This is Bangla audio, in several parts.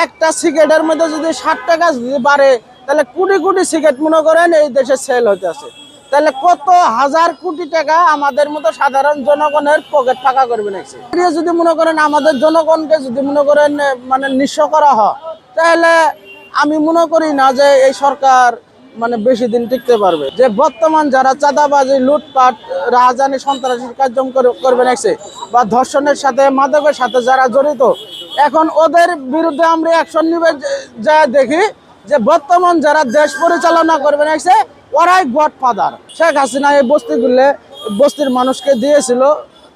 একটা সিগারেটের মধ্যে যদি 60 টাকা যদি বাড়ে, তাহলে কোটি কোটি সিগারেট মনে করেন এই দেশে সেল হইতেছে। তাহলে কত হাজার কোটি টাকা আমাদের মতো সাধারণ জনগণের পকেট ফাঁকা করবে নাকি? যদি মনে করেন আমাদের জনগণকে যদি মনে করেন মানে নিঃস্ব করা হয়, তাহলে আমি মনে করি না যে এই সরকার মানে বেশি দিন টিকতে পারবে। যে বর্তমান যারা চাঁদাবাজি, লুটপাট, রাহাজানি, সন্ত্রাসী কার্যক্রম করবে নাকি বা ধর্ষণের সাথে, মাদকের সাথে যারা জড়িত, এখন ওদের বিরুদ্ধে আমরা অ্যাকশন নিবে। যা দেখি যে বর্তমান যারা দেশ পরিচালনা করবে নাকি ওরাই গডফাদার। শেখ হাসিনা এই বস্তির মানুষকে দিয়েছিল,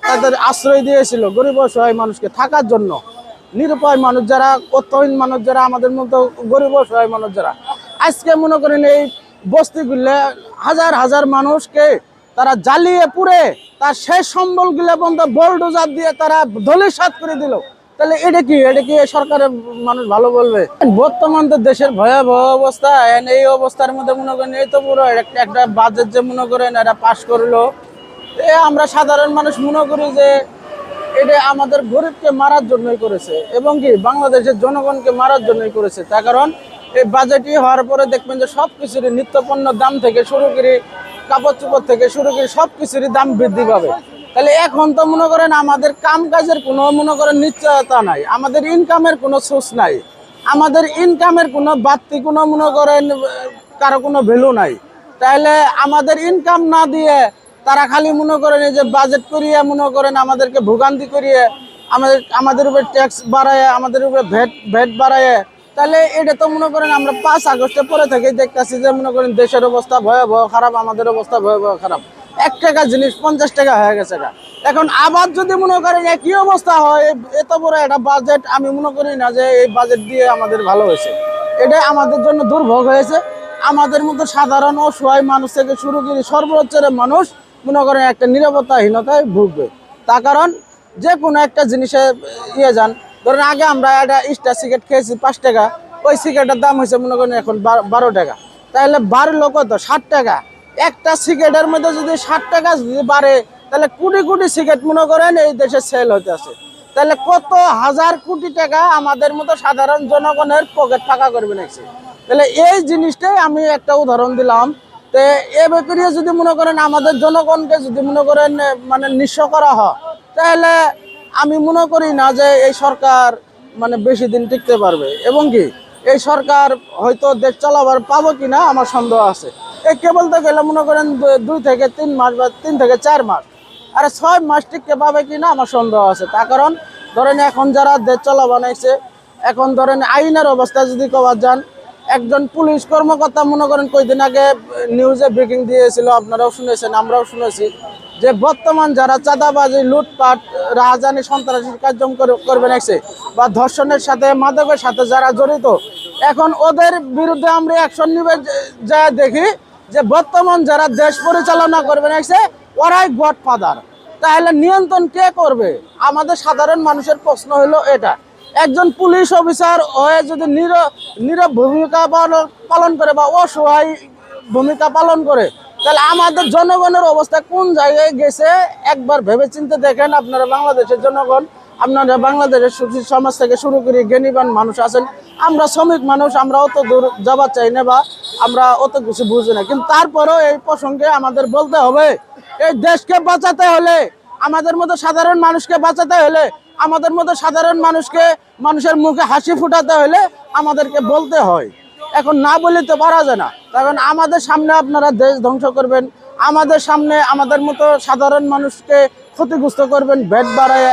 তাদের আশ্রয় দিয়েছিল, গরিব অসহায় মানুষকে থাকার জন্য। নিরুপায় মানুষ যারা, অর্থহীন মানুষ যারা, আমাদের মতো গরিব অসহায় মানুষ যারা, আজকে মনে করেন এই বস্তিগুলো হাজার হাজার মানুষকে তারা জ্বালিয়ে পুড়ে তার শেষ সম্বলগুলো পর্যন্ত বোলডোজার দিয়ে তারা ধূলিসাৎ করে দিল। তাহলে এটা কি সরকারের মানুষ ভালো বলবে? বর্তমান তো দেশের ভয়াবহ অবস্থা। এই অবস্থার মধ্যে মনে করেন এই তো পুরো একটা বাজেট যে মনে করেন এটা পাশ করলো, আমরা সাধারণ মানুষ মনে করি যে এটা আমাদের গরিবকে মারার জন্যই করেছে এবং কি বাংলাদেশের জনগণকে মারার জন্যই করেছে। তার কারণ এই বাজেটই হওয়ার পরে দেখবেন যে সব কিছুরই নিত্যপণ্য দাম থেকে শুরু করে, কাপড় চোপড় থেকে শুরু করে সব কিছুরই দাম বৃদ্ধি পাবে। তাহলে এখন তো মনে করেন আমাদের কাম কাজের কোনো মনে করেন নিশ্চয়তা নাই, আমাদের ইনকামের কোনো সোর্স নাই, আমাদের ইনকামের কোনো বাড়তি কোনো মনে করেন কারো কোনো ভ্যালু নাই। তাহলে আমাদের ইনকাম না দিয়ে তারা খালি মনে করেন এই যে বাজেট করিয়ে মনে করেন আমাদেরকে ভোগান্তি করিয়ে আমাদের উপরে ট্যাক্স বাড়ায়, আমাদের উপরে ভ্যাট বাড়ায়। তাহলে এটা তো মনে করেন আমরা 5 আগস্টের পরে থেকে দেখতেছি যে মনে করেন দেশের অবস্থা ভয়াবহ খারাপ, আমাদের অবস্থা ভয়াবহ খারাপ। 1 টাকা জিনিস 50 টাকা হয়ে গেছে। এখন আবার যদি মনে করেন একই অবস্থা হয়, এত বড় একটা বাজেট, আমি মনে করি না যে এই বাজেট দিয়ে আমাদের ভালো হয়েছে। এটা আমাদের জন্য দুর্ভোগ হয়েছে। আমাদের মতো সাধারণ অসহায় মানুষ থেকে শুরু করে সর্বোচ্চ মানুষ মনে করেন একটা নিরাপত্তাহীনতায় ভুগবে। তার কারণ যে কোনো একটা জিনিসে যান, ধরেন আগে আমরা একটা স্টার সিগারেট খেয়েছি 5 টাকা, ওই সিগারেটের দাম হয়েছে মনে করেন এখন 12 টাকা। তাহলে বাড়লো কত? 60 টাকা। একটা সিগারেটের মধ্যে যদি 60 টাকা যদি বাড়ে, তাহলে কোটি কোটি সিগারেট মনে করেন এই দেশে সেল হইতেছে। তাহলে কত হাজার কোটি টাকা আমাদের মতো সাধারণ জনগণের পকেট ফাঁকা করবে নাকি? তাহলে এই জিনিসটাই আমি একটা উদাহরণ দিলাম। তো এ ব্যাপারে যদি মনে করেন আমাদের জনগণকে যদি মনে করেন মানে নিঃস্ব করা হয়, তাহলে আমি মনে করি না যে এই সরকার মানে বেশি দিন টিকতে পারবে এবং কি এই সরকার হয়তো দেশ চালাবার পাবো কিনা আমার সন্দেহ আছে। এই কেবল তো গেলে মনে করেন 2 থেকে 3 মাস বা 3 থেকে 4 মাস, আরে 6 মাস টিকতে পাবে কিনা আমার সন্দেহ আছে। তার কারণ ধরেন এখন যারা দেশ চালা বানাইছে, এখন ধরেন আইনের অবস্থা যদি কবার যান, একজন পুলিশ কর্মকর্তা মনে করেন কয়েকদিন আগে নিউজে ব্রেকিং দিয়েছিল, আপনারাও শুনেছেন, আমরাও শুনেছি, যে বর্তমান যারা চাঁদাবাজি, লুটপাট, রাহাজানি, সন্ত্রাসী কার্যক্রম করবে নাকি বা ধর্ষণের সাথে, মাদকের সাথে যারা জড়িত, এখন ওদের বিরুদ্ধে আমরা অ্যাকশন নিবে। যা দেখি যে বর্তমান যারা দেশ পরিচালনা করবে নাকি ওরাই গডফাদার। তাহলে নিয়ন্ত্রণ কে করবে? আমাদের সাধারণ মানুষের প্রশ্ন হলো এটা। একজন পুলিশ অফিসার হয়ে যদি নীরব ভূমিকা পালন করে বা অসহায় ভূমিকা পালন করে, তাহলে আমাদের জনগণের অবস্থা কোন জায়গায় গেছে একবার ভেবে চিন্তে দেখেন। আপনারা বাংলাদেশের জনগণ, আপনারা বাংলাদেশের সুশীল সমাজ থেকে শুরু করে জ্ঞানীবান মানুষ আছেন, আমরা শ্রমিক মানুষ, আমরা অত দূর যাবার চাই না বা আমরা অত কিছু বুঝি না, কিন্তু তারপরেও এই প্রসঙ্গে আমাদের বলতে হবে, এই দেশকে বাঁচাতে হলে, আমাদের মতো সাধারণ মানুষকে বাঁচাতে হলে, আমাদের মতো সাধারণ মানুষের মুখে হাসি ফুটাতে হলে আমাদেরকে বলতে হয়। এখন না বলে তো পারা যায় না। কারণ আমাদের সামনে আপনারা দেশ ধ্বংস করবেন, আমাদের সামনে আমাদের মতো সাধারণ মানুষকে ক্ষতিগ্রস্ত করবেন, ভ্যাট বাড়ায়,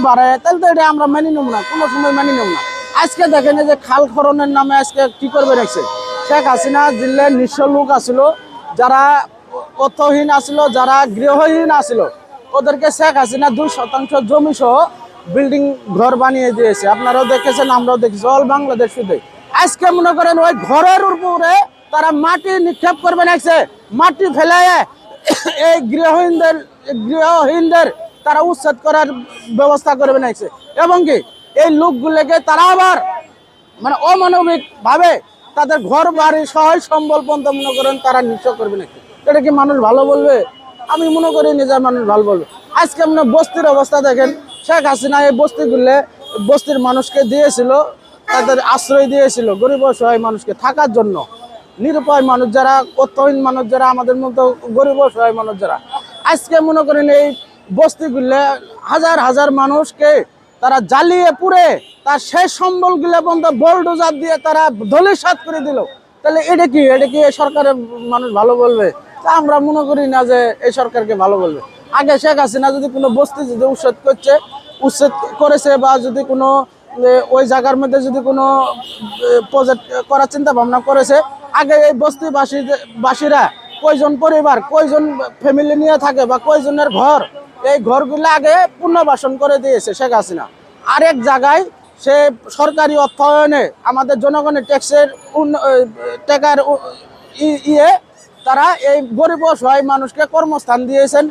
বাড়ায়, তাহলে তো এটা আমরা মেনে নেব না, কোনো সময় মেনে নেব না। আজকে দেখেন যে খাল খননের নামে আজকে কি করবে রাখছে শেখ হাসিনা। জিল্লার নিঃস্ব লোক আসিল, যারা অর্থহীন আসিল, যারা গৃহহীন আসিল, ওদেরকে শেখ হাসিনা 2% জমি সহ বিল্ডিং ঘর বানিয়ে দিয়েছে। আপনারাও দেখেছেন, আমরাও দেখেছি, অল বাংলাদেশ শুধু। আজকে মনে করেন ওই ঘরের উপরে তারা মাটি নিক্ষেপ করবে নাকছে, মাটি ফেলায় এই গৃহহীনদের তারা উচ্ছেদ করার ব্যবস্থা করবে নাকছে এবং কি এই লোকগুলোকে তারা আবার মানে অমানবিক ভাবে তাদের ঘর বাড়ি সহায় সম্বল পর্যন্ত মনে করেন তারা নিঃস্ব করবে নাকি? এটা কি মানুষ ভালো বলবে? আমি মনে করি নিজের মানুষ ভালো বলবে। আজকে মনে বস্তির অবস্থা দেখেন, শেখ হাসিনা এই বস্তিগুলো বস্তির মানুষকে দিয়েছিল, তাদের আশ্রয় দিয়েছিল, গরিব অসহায় মানুষকে থাকার জন্য। নিরুপায় মানুষ যারা, অর্থহীন মানুষ যারা, আমাদের মতো গরিব অসহায় মানুষ যারা, আজকে মনে করেন এই বস্তিগুলো হাজার হাজার মানুষকে তারা জ্বালিয়ে পুড়ে তার শেষ সম্বলগুলো পর্যন্ত বোলডোজার দিয়ে তারা ধূলিসাৎ করে দিল। তাহলে এটা কি এই সরকারের মানুষ ভালো বলবে? তা আমরা মনে করি না যে এই সরকারকে ভালো বলবে। আগে শেখ হাসিনা যদি কোনো বস্তি যদি উচ্ছেদ করেছে, বা যদি কোনো ওই জায়গার মধ্যে যদি কোনো প্রজেক্ট করার চিন্তা ভাবনা করেছে, আগে এই বাসীরা কয়জন পরিবার, কয়জন ফ্যামিলি নিয়ে থাকে, বা কয়জনের ঘর, এই ঘরগুলো আগে পুনর্বাসন করে দিয়েছে শেখ হাসিনা। আরেক জায়গায় সে সরকারি অর্থায়নে আমাদের জনগণের ট্যাক্সের টাকার ইয়ে তারা এই গরিব অসহায় মানুষকে কর্মস্থান দিয়েছেন,